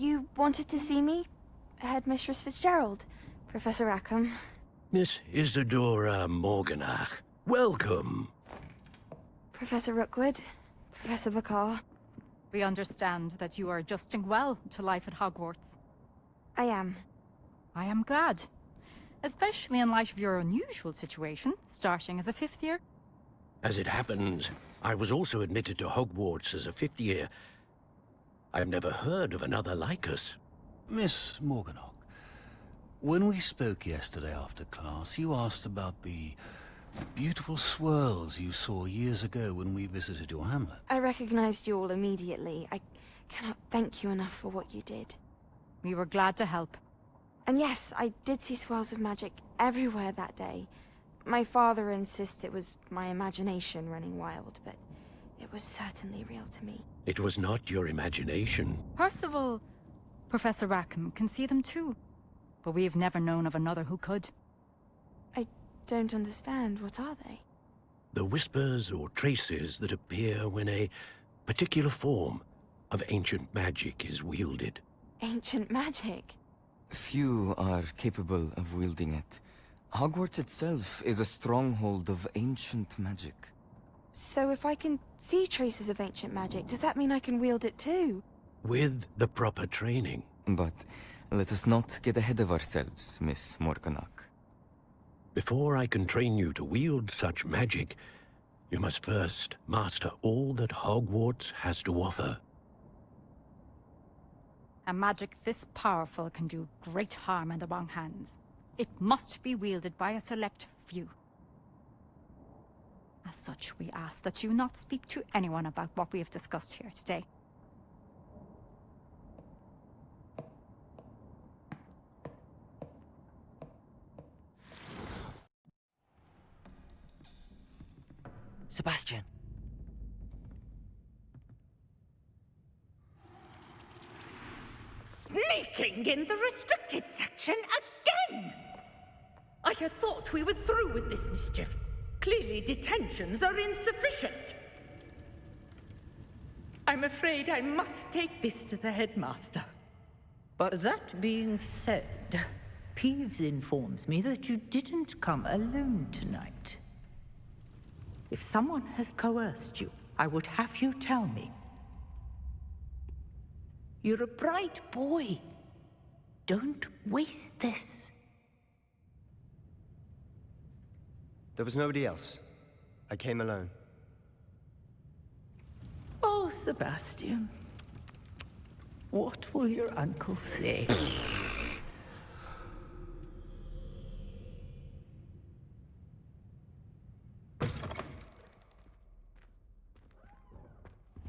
You wanted to see me? Headmistress Fitzgerald, Professor Rackham. Miss Isadora Morganach, welcome. Professor Rookwood, Professor Bakar. We understand that you are adjusting well to life at Hogwarts. I am. I am glad. Especially in light of your unusual situation, starting as a 5th year. As it happens, I was also admitted to Hogwarts as a 5th year. I've never heard of another like us. Miss Morganach, when we spoke yesterday after class, you asked about the beautiful swirls you saw years ago when we visited your hamlet. I recognized you all immediately. I cannot thank you enough for what you did. We were glad to help. And yes, I did see swirls of magic everywhere that day. My father insists it was my imagination running wild, but it was certainly real to me. It was not your imagination. Percival, Professor Rackham can see them too. But we have never known of another who could. I don't understand. What are they? The whispers or traces that appear when a particular form of ancient magic is wielded. Ancient magic? Few are capable of wielding it. Hogwarts itself is a stronghold of ancient magic. So if I can see traces of ancient magic, does that mean I can wield it too? With the proper training. But let us not get ahead of ourselves, Miss Morganach. Before I can train you to wield such magic, you must first master all that Hogwarts has to offer. A magic this powerful can do great harm in the wrong hands. It must be wielded by a select few. As such, we ask that you not speak to anyone about what we have discussed here today. Sebastian. Sneaking in the restricted section again! I had thought we were through with this mischief. Clearly detentions are insufficient. I'm afraid I must take this to the headmaster. But That being said, Peeves informs me that you didn't come alone tonight. If someone has coerced you, I would have you tell me. You're a bright boy. Don't waste this. there was nobody else. I came alone. Oh, Sebastian. What will your uncle say?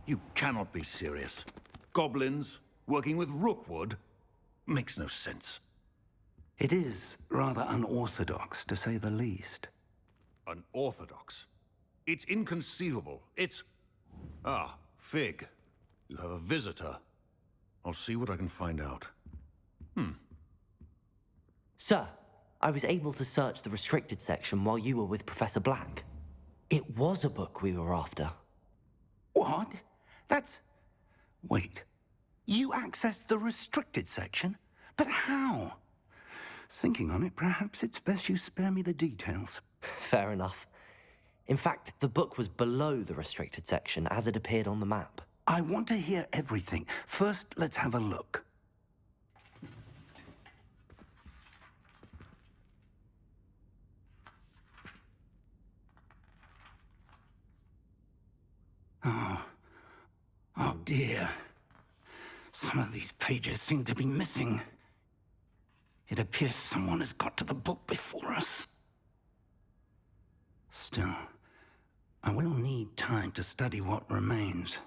You cannot be serious. Goblins working with Rookwood makes no sense. It is rather unorthodox, to say the least. Unorthodox? It's inconceivable. It's... Ah, Fig. You have a visitor. I'll see what I can find out. Sir, I was able to search the restricted section while you were with Professor Black. It was a book we were after. What? That's... Wait. You accessed the restricted section? But how? Thinking on it, perhaps it's best you spare me the details. Fair enough. In fact, the book was below the restricted section as it appeared on the map. I want to hear everything. First, let's have a look. Oh dear. Some of these pages seem to be missing. It appears someone has got to the book before us. Still, I will need time to study what remains.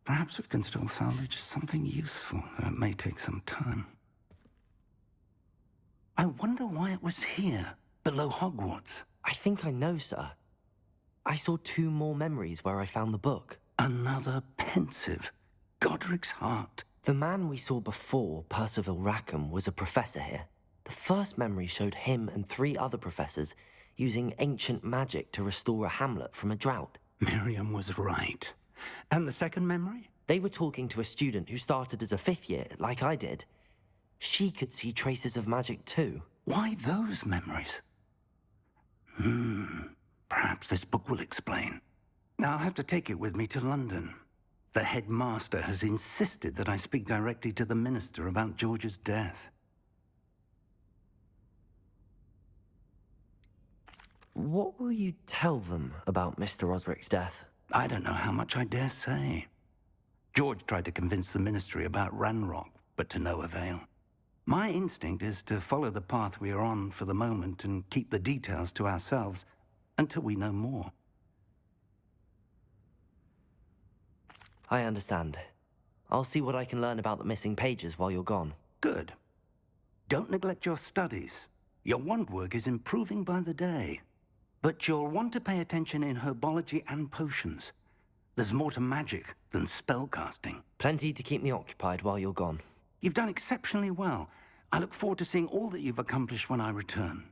Perhaps we can still salvage something useful, though it may take some time. I wonder why it was here, below Hogwarts. I think I know, sir. I saw 2 more memories where I found the book. Another pensive. Godric's heart. The man we saw before, Percival Rackham, was a professor here. The first memory showed him and 3 other professors using ancient magic to restore a hamlet from a drought. Miriam was right. And the second memory? They were talking to a student who started as a 5th year, like I did. She could see traces of magic too. Why those memories? Perhaps this book will explain. Now I'll have to take it with me to London. The headmaster has insisted that I speak directly to the minister about George's death. What will you tell them about Mr. Osric's death? I don't know how much I dare say. George tried to convince the ministry about Ranrock, but to no avail. My instinct is to follow the path we are on for the moment and keep the details to ourselves until we know more. I understand. I'll see what I can learn about the missing pages while you're gone. Good. Don't neglect your studies. Your wand work is improving by the day. But you'll want to pay attention in herbology and potions. There's more to magic than spellcasting. Plenty to keep me occupied while you're gone. You've done exceptionally well. I look forward to seeing all that you've accomplished when I return.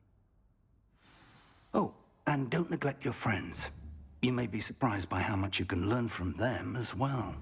Oh, and don't neglect your friends. You may be surprised by how much you can learn from them as well.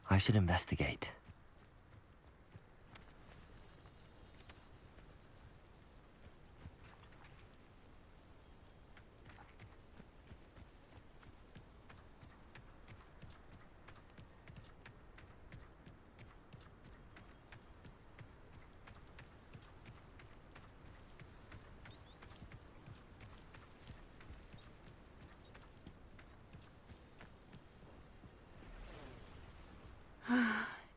I should investigate.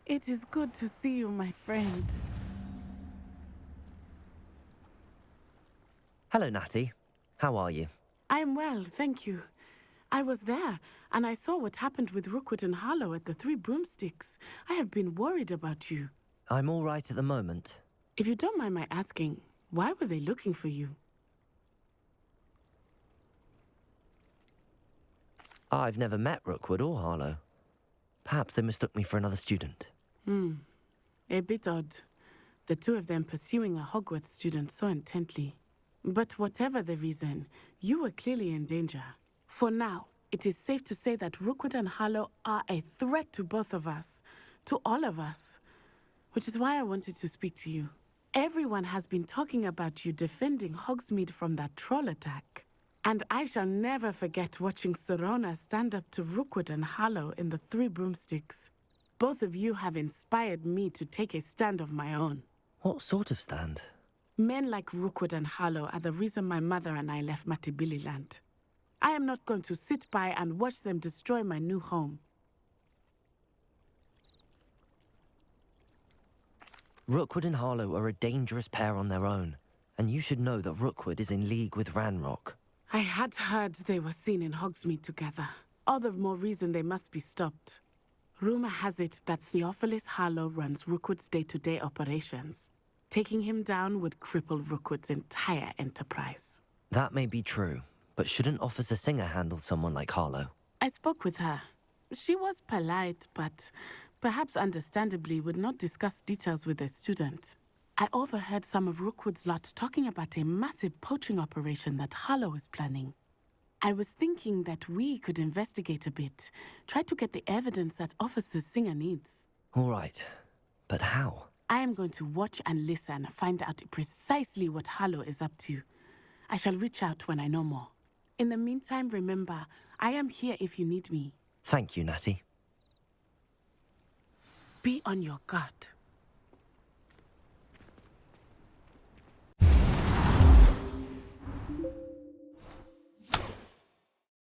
It is good to see you, my friend. Hello, Natty. How are you? I'm well, thank you. I was there, and I saw what happened with Rookwood and Harlow at the Three Broomsticks. I have been worried about you. I'm all right at the moment. If you don't mind my asking, why were they looking for you? I've never met Rookwood or Harlow. Perhaps they mistook me for another student. A bit odd. The two of them pursuing a Hogwarts student so intently. But whatever the reason, you were clearly in danger. For now, it is safe to say that Rookwood and Harlow are a threat to both of us. To all of us. Which is why I wanted to speak to you. Everyone has been talking about you defending Hogsmeade from that troll attack. And I shall never forget watching Serona stand up to Rookwood and Harlow in the Three Broomsticks. Both of you have inspired me to take a stand of my own. What sort of stand? Men like Rookwood and Harlow are the reason my mother and I left Matabeleland. I am not going to sit by and watch them destroy my new home. Rookwood and Harlow are a dangerous pair on their own, and you should know that Rookwood is in league with Ranrock. I had heard they were seen in Hogsmeade together. All the more reason they must be stopped. Rumor has it that Theophilus Harlow runs Rookwood's day-to-day operations. Taking him down would cripple Rookwood's entire enterprise. That may be true, but shouldn't Officer Singer handle someone like Harlow? I spoke with her. She was polite, but perhaps understandably would not discuss details with a student. I overheard some of Rookwood's lot talking about a massive poaching operation that Harlow is planning. I was thinking that we could investigate a bit, try to get the evidence that Officer Singer needs. All right, but how? I am going to watch and listen, find out precisely what Harlow is up to. I shall reach out when I know more. In the meantime, remember, I am here if you need me. Thank you, Natty. Be on your guard.